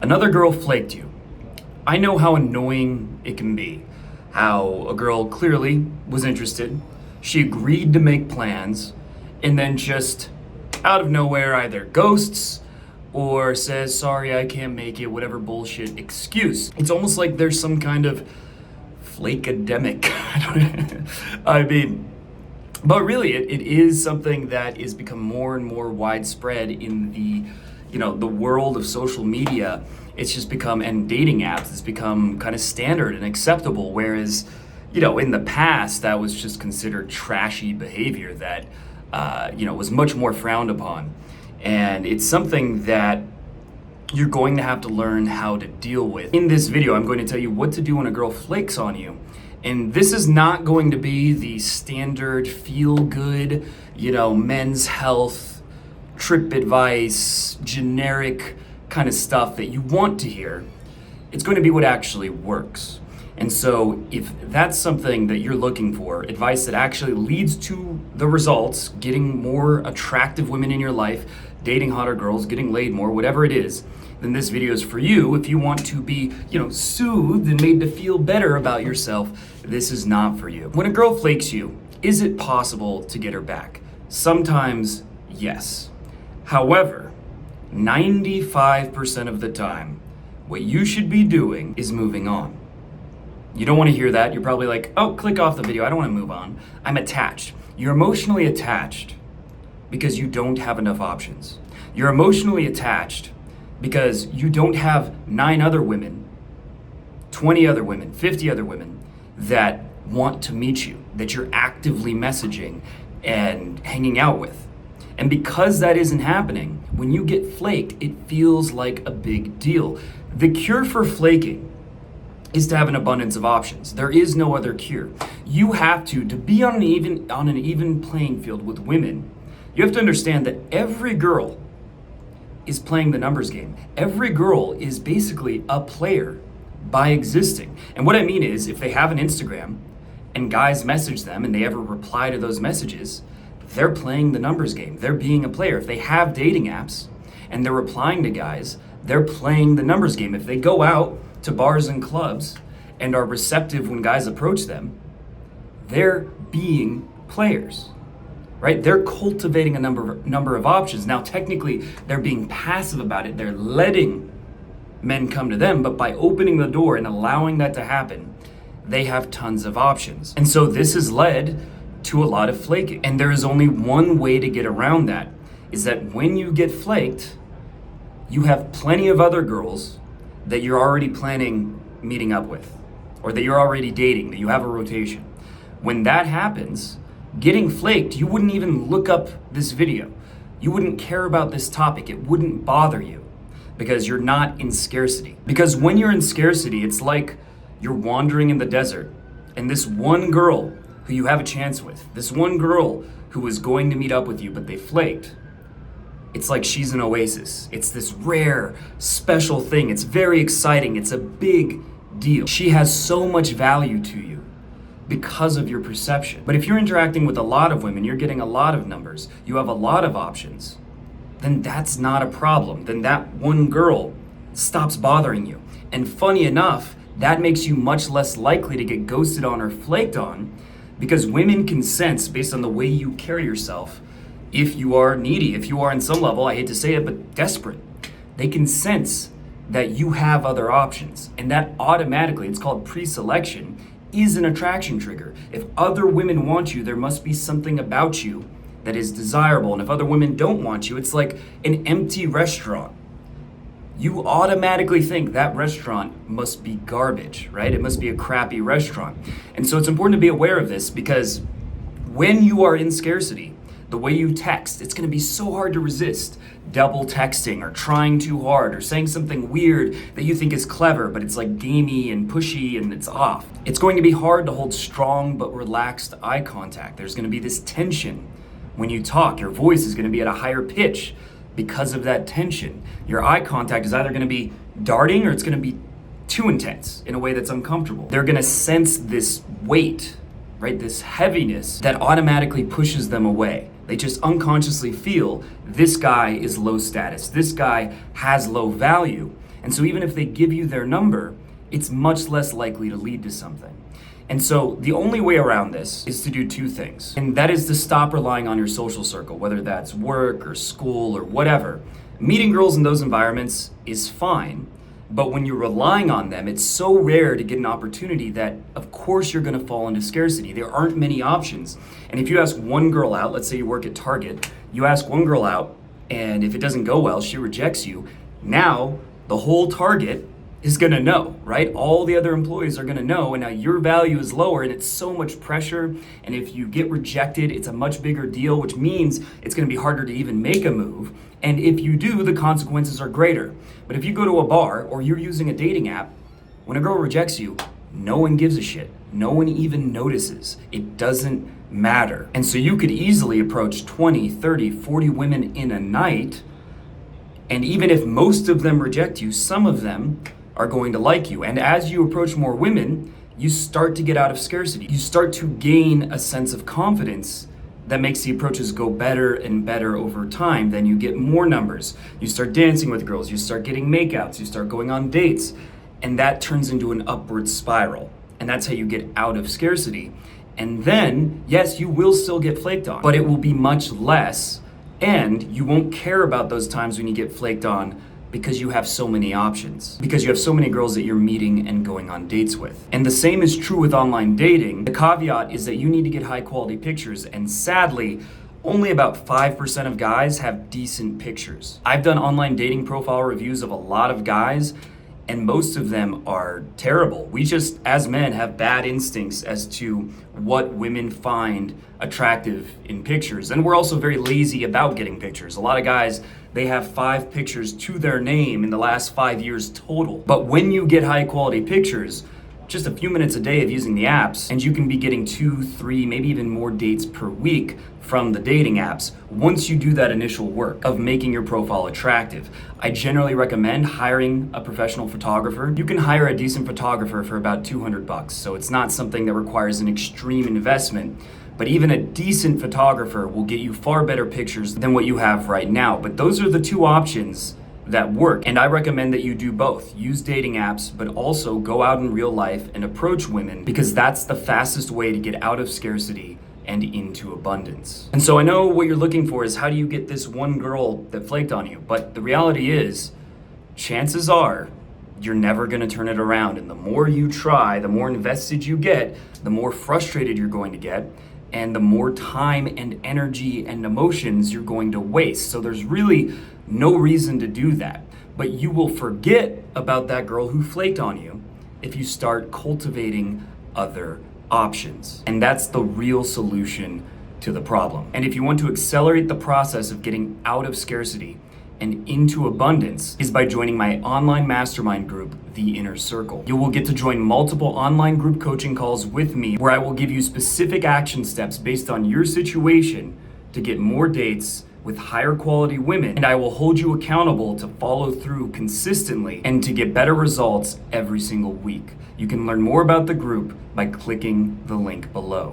Another girl flaked you. I know how annoying it can be. How a girl clearly was interested, she agreed to make plans, and then just out of nowhere either ghosts or says, sorry, I can't make it, whatever bullshit excuse. It's almost like there's some kind of flake-ademic. I mean, but really it is something that is become more and more widespread in the world of social media. It's just become, and dating apps, it's become kind of standard and acceptable, whereas, in the past, that was just considered trashy behavior that, was much more frowned upon. And it's something that you're going to have to learn how to deal with. In this video, I'm going to tell you what to do when a girl flakes on you. And this is not going to be the standard feel-good, men's health, trip advice, generic kind of stuff that you want to hear. It's going to be what actually works. And so if that's something that you're looking for, advice that actually leads to the results, getting more attractive women in your life, dating hotter girls, getting laid more, whatever it is, then this video is for you. If you want to be, soothed and made to feel better about yourself, this is not for you. When a girl flakes you, is it possible to get her back? Sometimes, yes. However, 95% of the time, what you should be doing is moving on. You don't want to hear that. You're probably like, oh, click off the video. I don't want to move on. I'm attached. You're emotionally attached because you don't have enough options. You're emotionally attached because you don't have 9 other women, 20 other women, 50 other women that want to meet you, that you're actively messaging and hanging out with. And because that isn't happening, when you get flaked, it feels like a big deal. The cure for flaking is to have an abundance of options. There is no other cure. You have to be on an even playing field with women, you have to understand that every girl is playing the numbers game. Every girl is basically a player by existing. And what I mean is, if they have an Instagram and guys message them and they ever reply to those messages, they're playing the numbers game. They're being a player. If they have dating apps and they're replying to guys, they're playing the numbers game. If they go out to bars and clubs and are receptive when guys approach them, they're being players, right? They're cultivating a number of options. Now, technically, they're being passive about it. They're letting men come to them, but by opening the door and allowing that to happen, they have tons of options. And so this has led to a lot of flaking. And there is only one way to get around that, is that when you get flaked, you have plenty of other girls that you're already planning meeting up with, or that you're already dating, that you have a rotation. When that happens, getting flaked, you wouldn't even look up this video. You wouldn't care about this topic. It wouldn't bother you because you're not in scarcity. Because when you're in scarcity, it's like you're wandering in the desert and this one girl who you have a chance with, this one girl who was going to meet up with you, but they flaked. It's like she's an oasis. It's this rare, special thing. It's very exciting. It's a big deal. She has so much value to you because of your perception. But if you're interacting with a lot of women, you're getting a lot of numbers, you have a lot of options, then that's not a problem. Then that one girl stops bothering you. And funny enough, that makes you much less likely to get ghosted on or flaked on, because women can sense based on the way you carry yourself if you are needy, if you are in some level, I hate to say it, but desperate. They can sense that you have other options. And that automatically, it's called pre-selection, is an attraction trigger. If other women want you, there must be something about you that is desirable. And if other women don't want you, it's like an empty restaurant. You automatically think that restaurant must be garbage, right? It must be a crappy restaurant. And so it's important to be aware of this, because when you are in scarcity, the way you text, it's gonna be so hard to resist double texting or trying too hard or saying something weird that you think is clever, but it's like gamey and pushy and it's off. It's going to be hard to hold strong but relaxed eye contact. There's gonna be this tension when you talk. Your voice is gonna be at a higher pitch because of that tension. Your eye contact is either gonna be darting or it's gonna be too intense in a way that's uncomfortable. They're gonna sense this weight, right? This heaviness that automatically pushes them away. They just unconsciously feel this guy is low status. This guy has low value. And so even if they give you their number, it's much less likely to lead to something. And so the only way around this is to do two things. And that is to stop relying on your social circle, whether that's work or school or whatever. Meeting girls in those environments is fine, but when you're relying on them, it's so rare to get an opportunity that of course you're gonna fall into scarcity. There aren't many options. And if you ask one girl out, let's say you work at Target, you ask one girl out, and if it doesn't go well, she rejects you. Now, the whole Target is gonna know, right? All the other employees are gonna know, and now your value is lower, and it's so much pressure. And if you get rejected, it's a much bigger deal, which means it's gonna be harder to even make a move. And if you do, the consequences are greater. But if you go to a bar or you're using a dating app, when a girl rejects you, no one gives a shit. No one even notices. It doesn't matter. And so you could easily approach 20, 30, 40 women in a night, and even if most of them reject you, some of them are going to like you. And as you approach more women, you start to get out of scarcity. You start to gain a sense of confidence that makes the approaches go better and better over time. Then you get more numbers. You start dancing with girls, you start getting makeouts, you start going on dates, and that turns into an upward spiral. And that's how you get out of scarcity. And then, yes, you will still get flaked on, but it will be much less, and you won't care about those times when you get flaked on because you have so many options, because you have so many girls that you're meeting and going on dates with. And the same is true with online dating. The caveat is that you need to get high quality pictures, and sadly, only about 5% of guys have decent pictures. I've done online dating profile reviews of a lot of guys, and most of them are terrible. We just, as men, have bad instincts as to what women find attractive in pictures. And we're also very lazy about getting pictures. A lot of guys, they have 5 pictures to their name in the last 5 years total. But when you get high quality pictures, just a few minutes a day of using the apps, and you can be getting 2, 3, maybe even more dates per week from the dating apps once you do that initial work of making your profile attractive. I generally recommend hiring a professional photographer. You can hire a decent photographer for about $200, so it's not something that requires an extreme investment. But even a decent photographer will get you far better pictures than what you have right now. But those are the two options that work. And I recommend that you do both. Use dating apps, but also go out in real life and approach women, because that's the fastest way to get out of scarcity and into abundance. And so I know what you're looking for is how do you get this one girl that flaked on you? But the reality is, chances are, you're never gonna turn it around. And the more you try, the more invested you get, the more frustrated you're going to get, and the more time and energy and emotions you're going to waste. So there's really no reason to do that. But you will forget about that girl who flaked on you if you start cultivating other options. And that's the real solution to the problem. And if you want to accelerate the process of getting out of scarcity and into abundance, is by joining my online mastermind group, The Inner Circle. You will get to join multiple online group coaching calls with me, where I will give you specific action steps based on your situation to get more dates with higher quality women, and I will hold you accountable to follow through consistently and to get better results every single week. You can learn more about the group by clicking the link below.